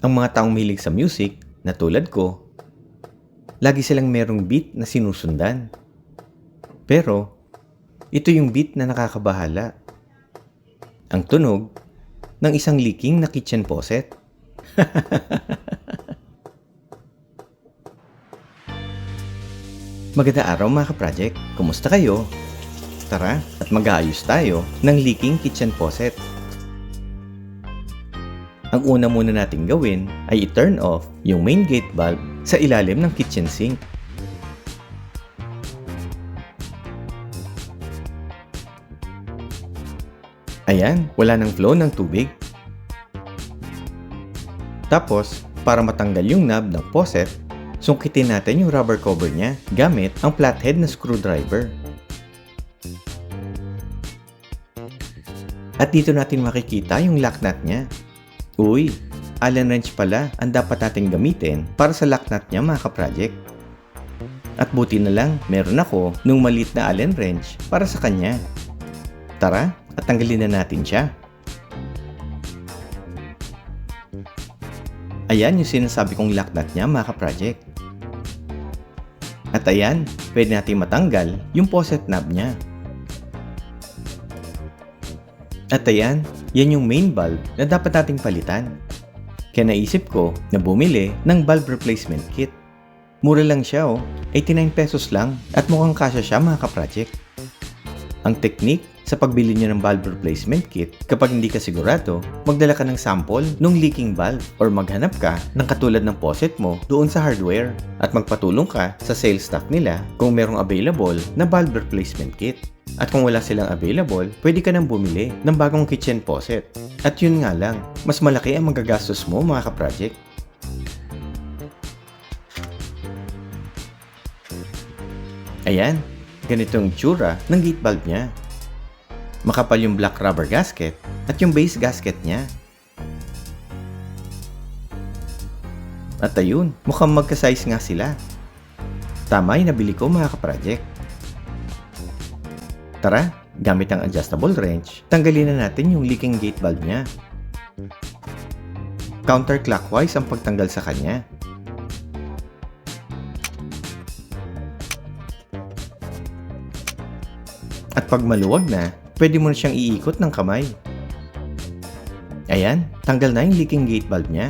Ang mga taong mahilig sa music, na tulad ko, lagi silang merong beat na sinusundan. Pero, ito yung beat na nakakabahala. Ang tunog ng isang leaking na kitchen faucet. Magandang araw mga ka-project. Kumusta kayo? Tara at mag-aayos tayo ng leaking kitchen faucet. Ang una muna nating gawin ay i-turn off yung main gate valve sa ilalim ng kitchen sink. Ayan, wala nang flow ng tubig. Tapos, para matanggal yung knob ng faucet, sungkitin natin yung rubber cover niya gamit ang flathead na screwdriver. At dito natin makikita yung lock nut niya. Uy, Allen wrench pala ang dapat natin gamitin para sa lock nut niya mga ka-project. At buti na lang meron ako nung maliit na Allen wrench para sa kanya. Tara at tanggalin na natin siya. Ayan yung sinasabi kong lock nut niya mga ka-project. At ayan, pwede natin matanggal yung faucet knob niya. At ayan, yan yung main valve na dapat nating palitan. Kaya naisip ko na bumili ng valve replacement kit. Mura lang siya 89 pesos lang at mukhang kasya siya mga ka-project. Ang technique sa pagbili niyo ng valve replacement kit, kapag hindi ka sigurado, magdala ka ng sample ng leaking valve or maghanap ka ng katulad ng faucet mo doon sa hardware at magpatulong ka sa sales staff nila kung merong available na valve replacement kit. At kung wala silang available, pwede ka nang bumili ng bagong kitchen faucet. At yun nga lang, mas malaki ang magagastos mo mga ka-project. Ayan, ganitong tsura ng gate valve niya. Makapal yung black rubber gasket at yung base gasket niya. At ayun, mukhang magka-size nga sila. Tama yung nabili ko mga ka-project. Tara, gamit ang adjustable wrench, tanggalin na natin yung leaking gate valve niya. Counterclockwise ang pagtanggal sa kanya. At pag maluwag na, pwede mo na siyang iikot ng kamay. Ayan, tanggal na yung leaking gate valve niya.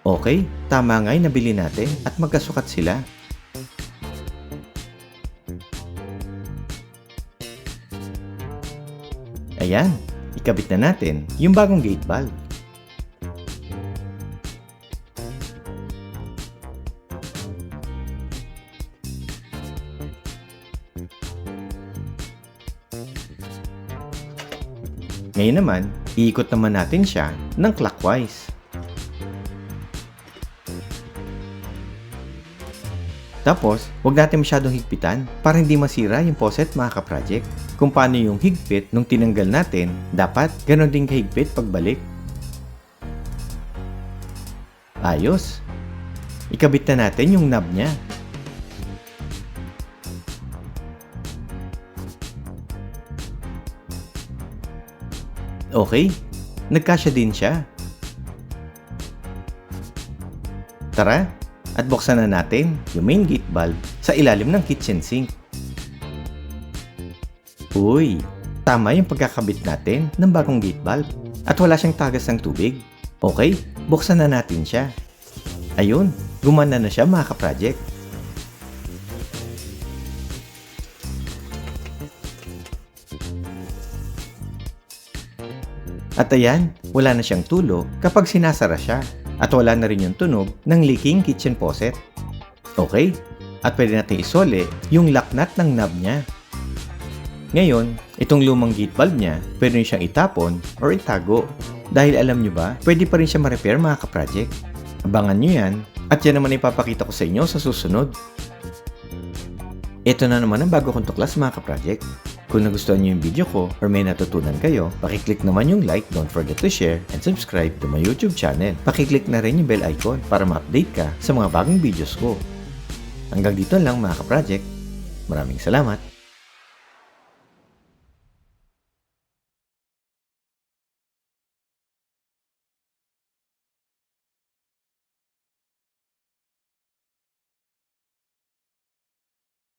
Okay, tama nga yung nabili natin at magkasukat sila. Ayan, ikabit na natin yung bagong gate valve. Ngayon naman, iikot naman natin siya ng clockwise. Tapos, huwag natin masyadong higpitan para hindi masira yung faucet mga ka-project. Kung paano yung higpit nung tinanggal natin, dapat ganon din kahigpit pagbalik. Ayos! Ikabit na natin yung knob niya. Okay, nagkasya din siya. Tara, at buksan na natin yung main gate valve sa ilalim ng kitchen sink. Uy, tama yung pagkakabit natin ng bagong gate valve at wala siyang tagas ng tubig. Okay, buksan na natin siya. Ayun, gumana na siya mga ka-project. At ayan, wala na siyang tulo kapag sinasara siya at wala na rin yung tunog ng leaking kitchen faucet. Okay, at pwede natin isole yung lock nut ng knob niya. Ngayon, itong lumang gate valve niya, pwede nyo siyang itapon or itago. Dahil alam nyo ba, pwede pa rin siya ma-repair mga ka-project. Abangan nyo yan at yan naman ipapakita ko sa inyo sa susunod. Ito na naman ang bago kong tuklas mga ka-project. Kung nagustuhan niyo yung video ko or may natutunan kayo, pakiclick naman yung like, don't forget to share, and subscribe to my YouTube channel. Pakiclick na rin yung bell icon para ma-update ka sa mga bagong videos ko. Hanggang dito lang mga ka-project. Maraming salamat!